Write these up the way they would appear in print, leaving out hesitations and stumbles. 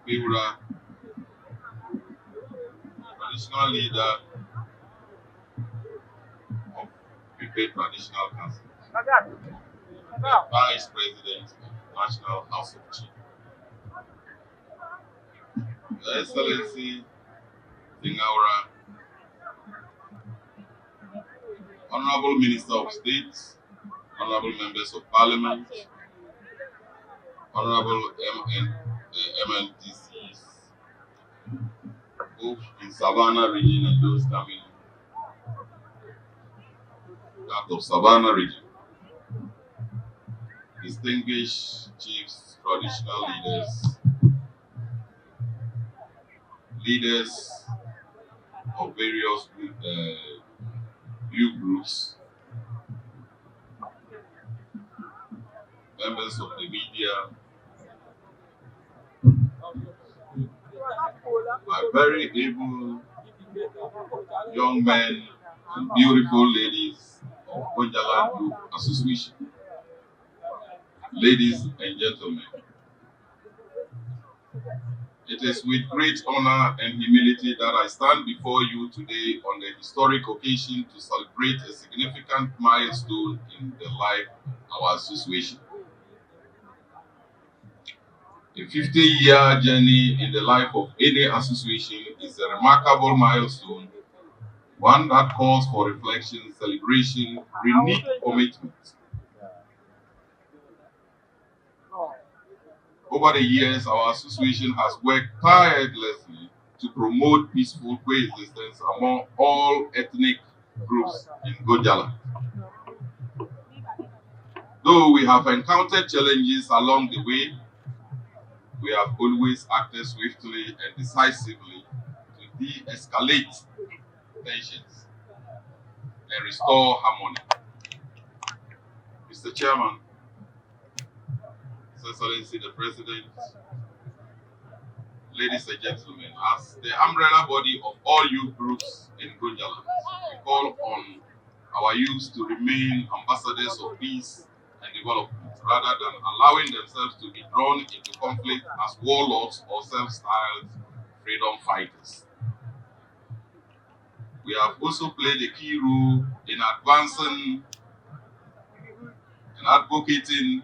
Beura, traditional leader of Pipe Traditional Council, the Vice President of National House of Chiefs, Your Excellency Zingaura, Honorable Minister of State, Honorable Members of Parliament, Honorable MNTCs, both in Savannah region and those coming out of Savannah region, distinguished chiefs, traditional leaders of various youth groups, members of the media, my very able young men and beautiful ladies of Gonjaland Youth Association. Ladies and gentlemen, it is with great honor and humility that I stand before you today on the historic occasion to celebrate a significant milestone in the life of our association. A 50-year journey in the life of any association is a remarkable milestone, one that calls for reflection, celebration, renewed commitment. Over the years, our association has worked tirelessly to promote peaceful coexistence among all ethnic groups in Gonjaland. Though we have encountered challenges along the way, we have always acted swiftly and decisively to de-escalate tensions and restore harmony. Mr. Chairman, His Excellency the President, ladies and gentlemen, as the umbrella body of all youth groups in Gonjaland, we call on our youth to remain ambassadors of peace and development, rather than allowing themselves to be drawn into conflict as warlords or self-styled freedom fighters. We have also played a key role in advancing and advocating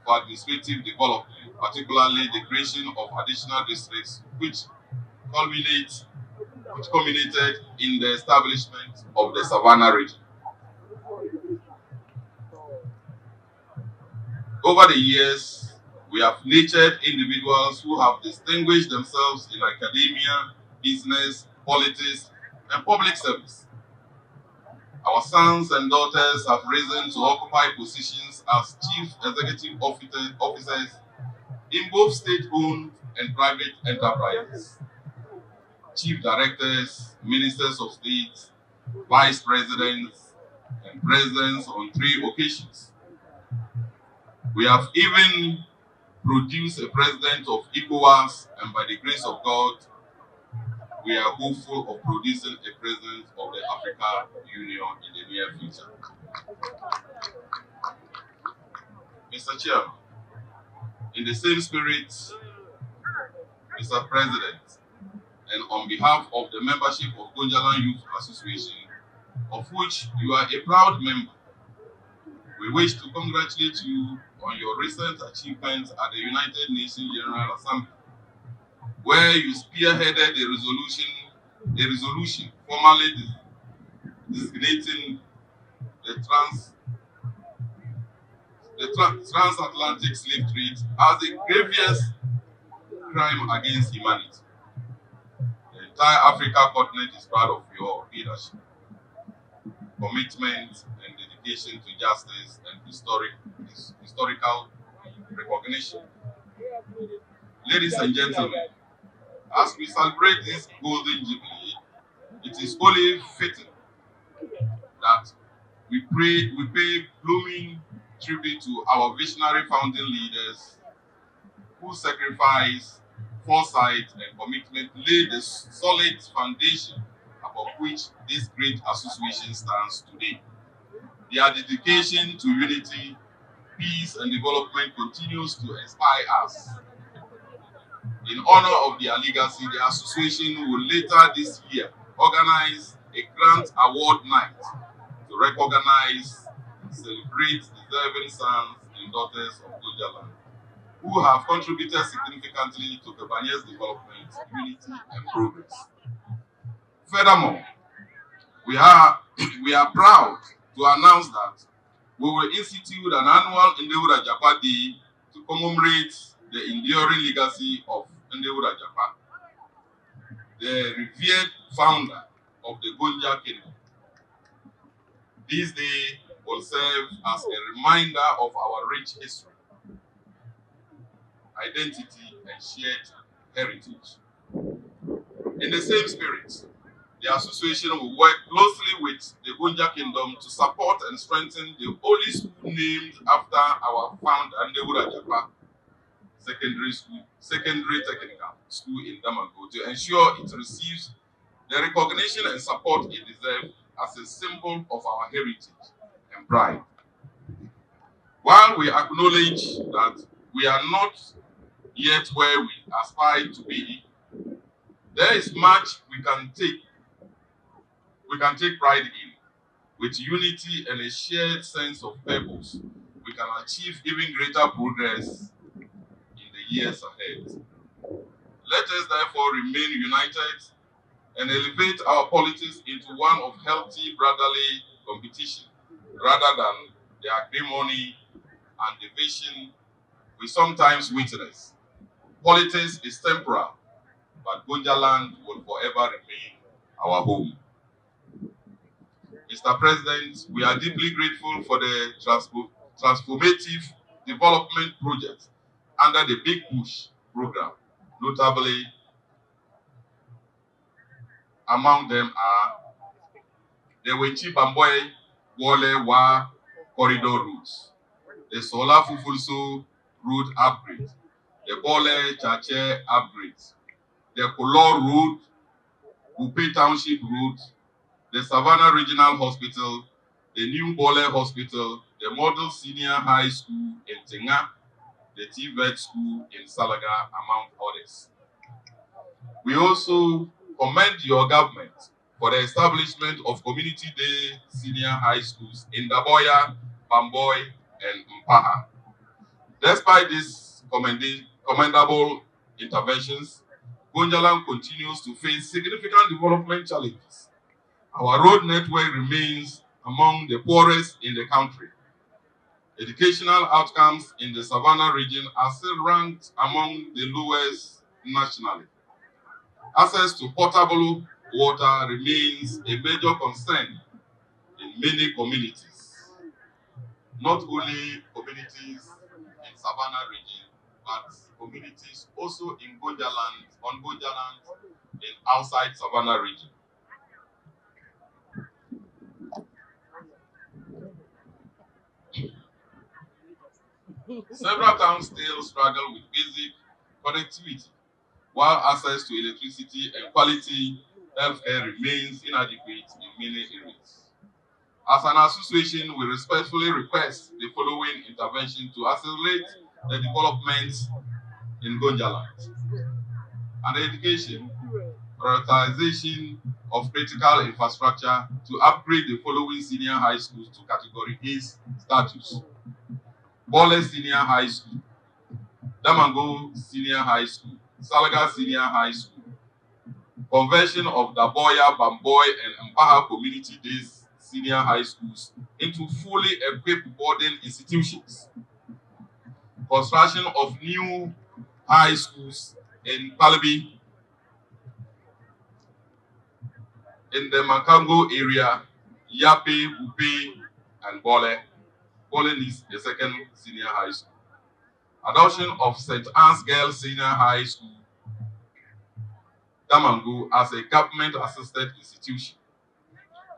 for administrative development, particularly the creation of additional districts, which culminated in the establishment of the Savannah region. Over the years, we have nurtured individuals who have distinguished themselves in academia, business, politics, and public service. Our sons and daughters have risen to occupy positions as chief executive officers in both state-owned and private enterprises, chief directors, ministers of state, vice presidents, and presidents on 3 occasions. We have even produced a president of ECOWAS, and by the grace of God, we are hopeful of producing a president of the African Union in the near future. Mr. Chairman, in the same spirit, Mr. President, and on behalf of the membership of Gonjaland Youth Association, of which you are a proud member, we wish to congratulate you on your recent achievements at the United Nations General Assembly, where you spearheaded a resolution formally designating the transatlantic slave trade as a grievous crime against humanity. The entire Africa continent is proud of your leadership, commitment, and dedication to justice and historical recognition. Ladies and gentlemen, as we celebrate this golden jubilee, it is only fitting that we pay blooming tribute to our visionary founding leaders whose sacrifice, foresight, and commitment laid the solid foundation upon which this great association stands today. Their dedication to unity, peace, and development continues to inspire us In honor of their legacy, the association will later this year organize a grant award night to recognize and celebrate deserving sons and daughters of Gonjaland who have contributed significantly to Kebanye's development, unity, and progress. Furthermore, we are, we are proud to announce that we will institute an annual Ndewura Japa Day to commemorate the enduring legacy of Ndewura Japa, the revered founder of the Gonja Kingdom. This day will serve as a reminder of our rich history, identity, and shared heritage. In the same spirit, the association will work closely with the Gonja Kingdom to support and strengthen the only school named after our founder, Ndewura Japa Secondary Technical School in Damango, to ensure it receives the recognition and support it deserves as a symbol of our heritage and pride. While we acknowledge that we are not yet where we aspire to be, there is much we can take pride in. With unity and a shared sense of purpose, we can achieve even greater progress in the years ahead. Let us therefore remain united and elevate our politics into one of healthy brotherly competition rather than the acrimony and division we sometimes witness. Politics is temporal, but Gonjaland will forever remain our home. Mr. President, we are deeply grateful for the transformative development projects under the Big Push program. Notably, among them are the Wenchi Bamboy Wole Wa corridor routes, the Sola Fufulso route upgrade, the Bole Chache upgrade, the Kolor route, Upe Township route, the Savannah Regional Hospital, the New Bole Hospital, the Model Senior High School in Tenga, the TVET School in Salaga, among others. We also commend your government for the establishment of Community Day Senior High Schools in Daboya, Bamboy, and Mpaha. Despite these commendable interventions, Gonjaland continues to face significant development challenges. Our road network remains among the poorest in the country. Educational outcomes in the Savannah region are still ranked among the lowest nationally. Access to potable water remains a major concern in many communities. Not only communities in Savannah region, but communities also in Gonjaland, and outside Savannah region. Several towns still struggle with basic connectivity, while access to electricity and quality healthcare remains inadequate in many areas. As an association, we respectfully request the following intervention to accelerate the development in Gonjaland. And education, prioritization of critical infrastructure to upgrade the following senior high schools to Category A status. Bole Senior High School, Damango Senior High School, Salaga Senior High School, conversion of Daboya, Bamboy, and Mpaha Community Days Senior High Schools into fully equipped boarding institutions, construction of new high schools in Palabi, in the Makango area, Yape, Upe, and Bole. Bole is the second senior high school. Adoption of St. Anne's Girls Senior High School, Damango, as a government-assisted institution.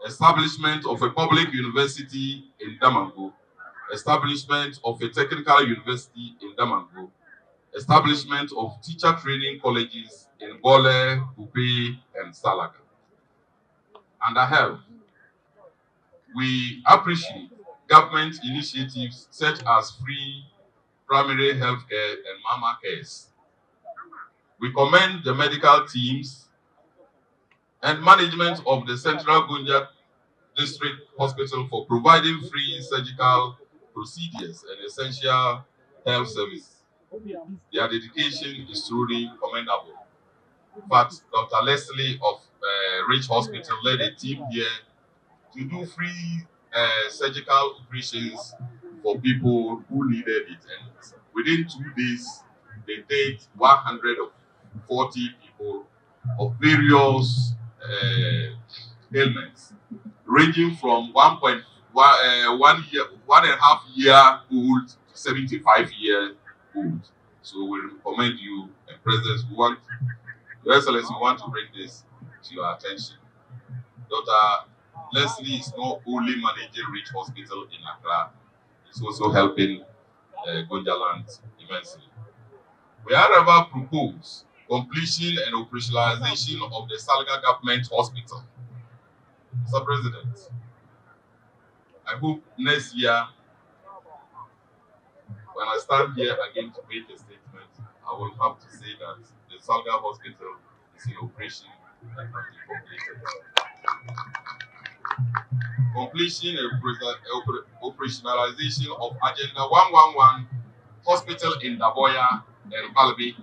Establishment of a public university in Damango. Establishment of a technical university in Damango. Establishment of teacher training colleges in Bole, Upe, and Salaga. Under health, we appreciate government initiatives such as free primary health care and mama cares. We commend the medical teams and management of the Central Gonja District Hospital for providing free surgical procedures and essential health service. Their dedication is truly commendable. In fact, Dr. Leslie of Rich Hospital led a team here to do free surgical operations for people who needed it. And within 2 days, they did 140 people of various ailments, ranging from 1.5 year old to 75-year old. So we recommend you, and President, Your Excellency, we want to bring this to your attention. Dr. Leslie is not only managing Rich Hospital in Accra, he's also helping Gonjaland immensely. We however propose completion and operationalization of the Salga Government Hospital. Mr. President, I hope next year, when I stand here again to make a statement, I will have to say that the Salga Hospital is in operation and has been completed. Completion and operationalization of Agenda 111 Hospital in Daboya and Balbi,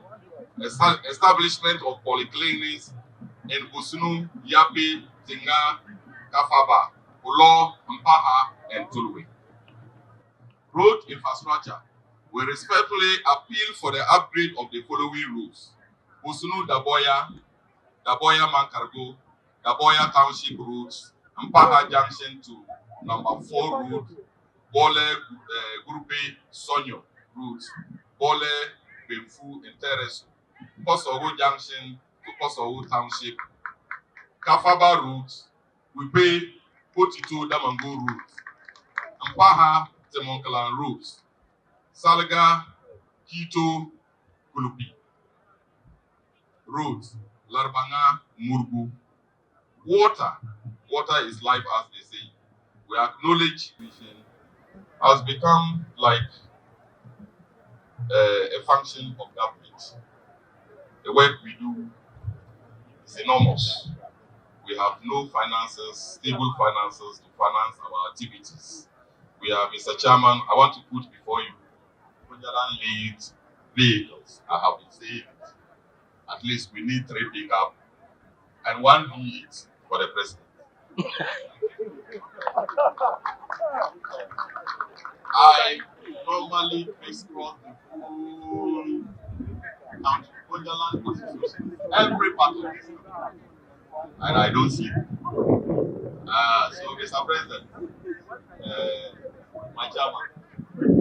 establishment of polyclinics in Usunu, Yapi, Tinga, Kafaba, Ulo, Mpaha, and Tulwe. Road infrastructure. We respectfully appeal for the upgrade of the following roads: Usunu Daboya, Daboya Mankargo, Daboya Township roads, Mpaha Junction to number 4 road, Bole Grupe Sonyo route, Bole Benfu Interesu, Kosovo Junction to Kosovo Township, Kafaba route, we pay Potito Damango route, Mpaha Temonkalan route, Salga Kito Kulupi road, Larbanga Murgu. Water is life, as they say. We acknowledge mission has become like a function of government. The work we do is enormous. We have no finances, stable finances to finance our activities. We have, Mr. Chairman, I want to put before you Gonjaland lead vehicles. I have been saying it. At least we need 3 pickup and 1 V8 for the president. I normally crisscross the whole county, Gonjaland constitution, every part of this, and I don't see it. So, Mr. President, my chairman,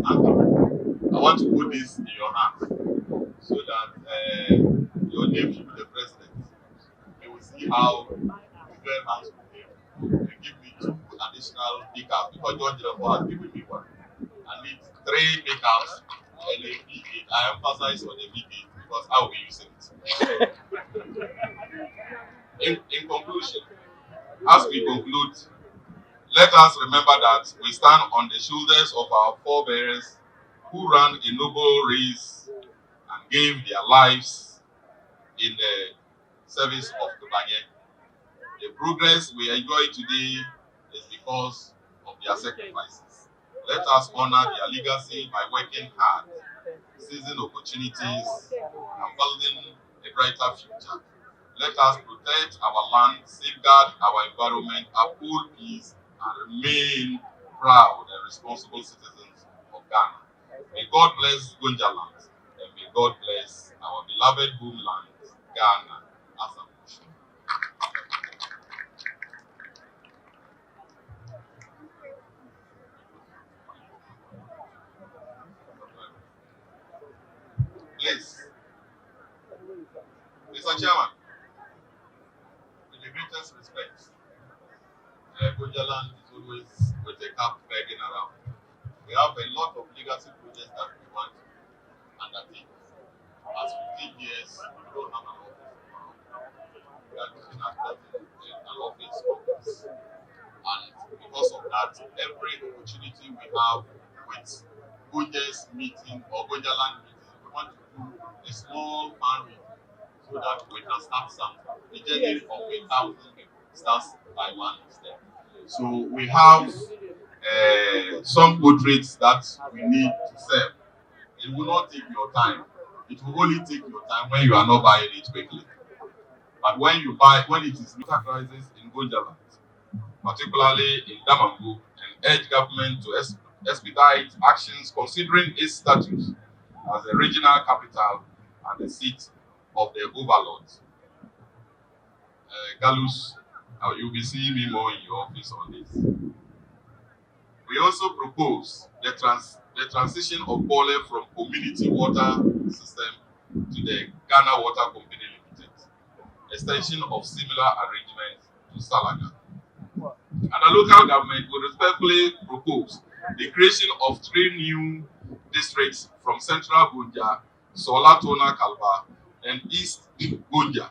I want to put this in your hands so that your nephew, the president, you will see how you join hands with him and give me 2 additional pickups because John Jennifer has given me 1. I need 3 pickups and a V8. I emphasize on the V8 because I will be using it. In conclusion, as we conclude, let us remember that we stand on the shoulders of our forebears who ran a noble race and gave their lives in the service of Tubanye. The progress we enjoy today is because of their sacrifices. Let us honor their legacy by working hard, seizing opportunities, and building a brighter future. Let us protect our land, safeguard our environment, uphold peace, and remain proud and responsible citizens of Ghana. May God bless Gonjaland, and may God bless our beloved homeland, Ghana, as a nation. Please, Mr. Chairman, with the greatest respect, Gonjaland is always with a cap begging around. We have a lot of legacy projects that we want to undertake. As 15 years, we don't have an office. We are looking at getting an office complex. And because of that, every opportunity we have with Gonja's meeting or Gonjaland meeting, we want to do a small fundraising so that we can start something. The journey of 1,000 people starts by one step. So we have some portraits that we need to sell. It will not take your time. It will only take your time when you are not buying it quickly. But when you buy, when it is water crisis in Gonjaland, particularly in Damangu, and urge government to expedite actions considering its status as a regional capital and the seat of the overlords. Galus, you'll be seeing me more in your office on this. We also propose the transition of Bole from community water system to the Ghana Water Company Limited, extension of similar arrangements to Salaga. And the local government will respectfully propose the creation of 3 new districts from Central Gonja, Solatona Kalba, and East Gonja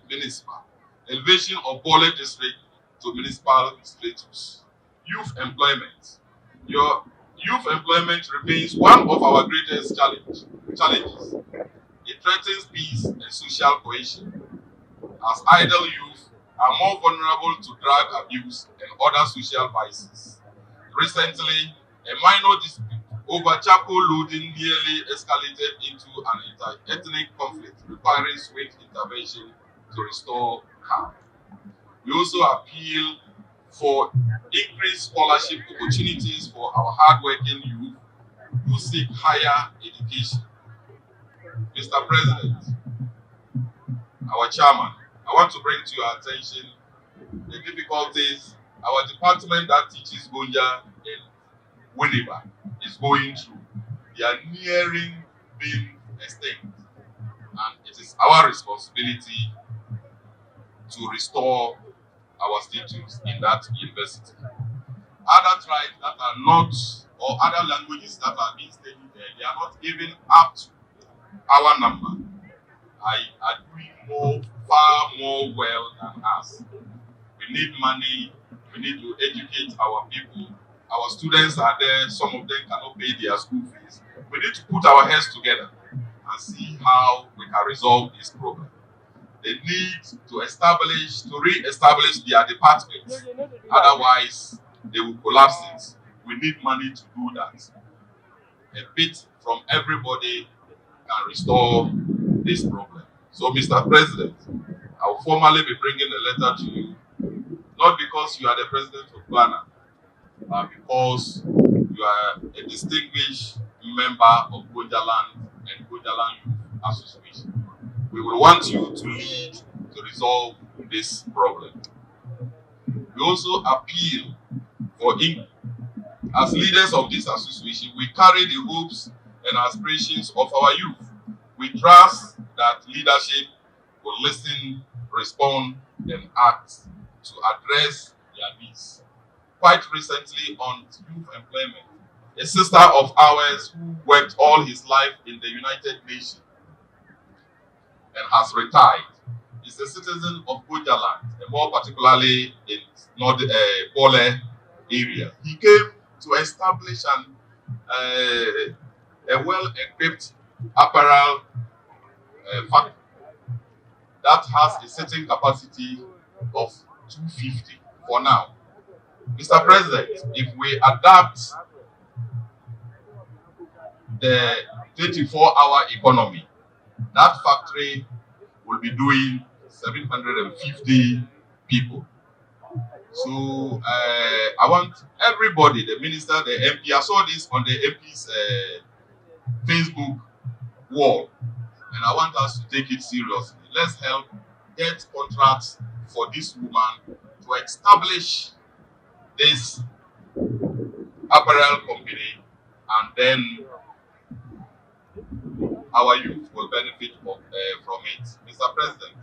municipal. Elevation of Bole district to municipal status. Youth employment. Your youth employment remains one of our greatest challenges. It threatens peace and social cohesion, as idle youth are more vulnerable to drug abuse and other social vices. Recently, a minor dispute over charcoal loading nearly escalated into an ethnic conflict requiring swift intervention to restore calm. We also appeal for increased scholarship opportunities for our hardworking youth who seek higher education. Mr. President, our chairman, I want to bring to your attention the difficulties our department that teaches Gonja and Winneba is going through. They are nearing being extinct, and it is our responsibility to restore our status in that university. Other tribes that are not, or other languages that are being studied there, they are not even up to our number. Are doing far more well than us. We need money. We need to educate our people. Our students are there. Some of them cannot pay their school fees. We need to put our heads together and see how we can resolve this problem. They need to re-establish their departments. Otherwise, they will collapse it. We need money to do that. A bit from everybody can restore this problem. So, Mr. President, I will formally be bringing a letter to you, not because you are the president of Ghana, but because you are a distinguished member of Gonjaland and Gonjaland Youth Association. We will want you to lead to resolve this problem. We also appeal for as leaders of this association, we carry the hopes and aspirations of our youth. We trust that leadership will listen, respond, and act to address their needs. Quite recently on youth employment, a sister of ours who worked all his life in the United Nations and has retired is a citizen of Gonjaland, and more particularly in Bole area. He came to establish a well-equipped apparel factory that has a certain capacity of 250 for now. Mr. President, if we adapt the 24-hour economy, that factory will be doing 750 people. So I want everybody, the minister, the MP, I saw this on the MP's Facebook wall, and I want us to take it seriously. Let's help get contracts for this woman to establish this apparel company, and then our youth will benefit from it. Mr. President,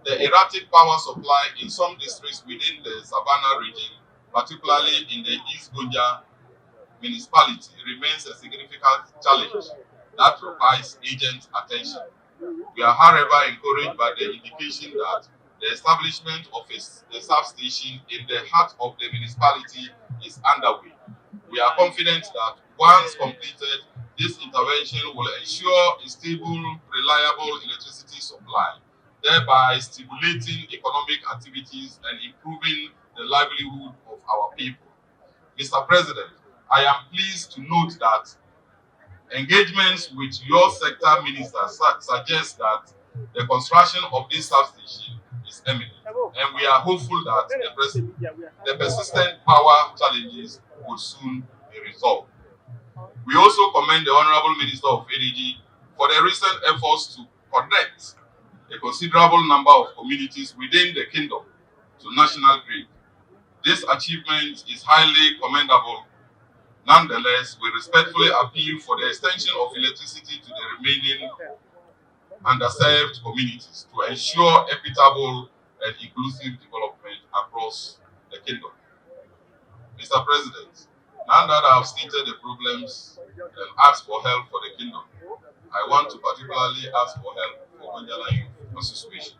the erratic power supply in some districts within the Savannah region, particularly in the East Gonja municipality, remains a significant challenge that requires urgent attention. We are, however, encouraged by the indication that the establishment of a substation in the heart of the municipality is underway. We are confident that once completed, This intervention will ensure a stable, reliable electricity supply, thereby stimulating economic activities and improving the livelihood of our people. Mr. President, I am pleased to note that engagements with your sector minister suggest that the construction of this substation is imminent, and we are hopeful that the persistent power challenges will soon be resolved. We also commend the Honorable Minister of Energy for the recent efforts to connect a considerable number of communities within the kingdom to national grid. This achievement is highly commendable. Nonetheless, we respectfully appeal for the extension of electricity to the remaining underserved communities to ensure equitable and inclusive development across the kingdom. Mr. President, now that I have stated the problems and asked for help for the kingdom, I want to particularly ask for help for Gonjaland Youth Association.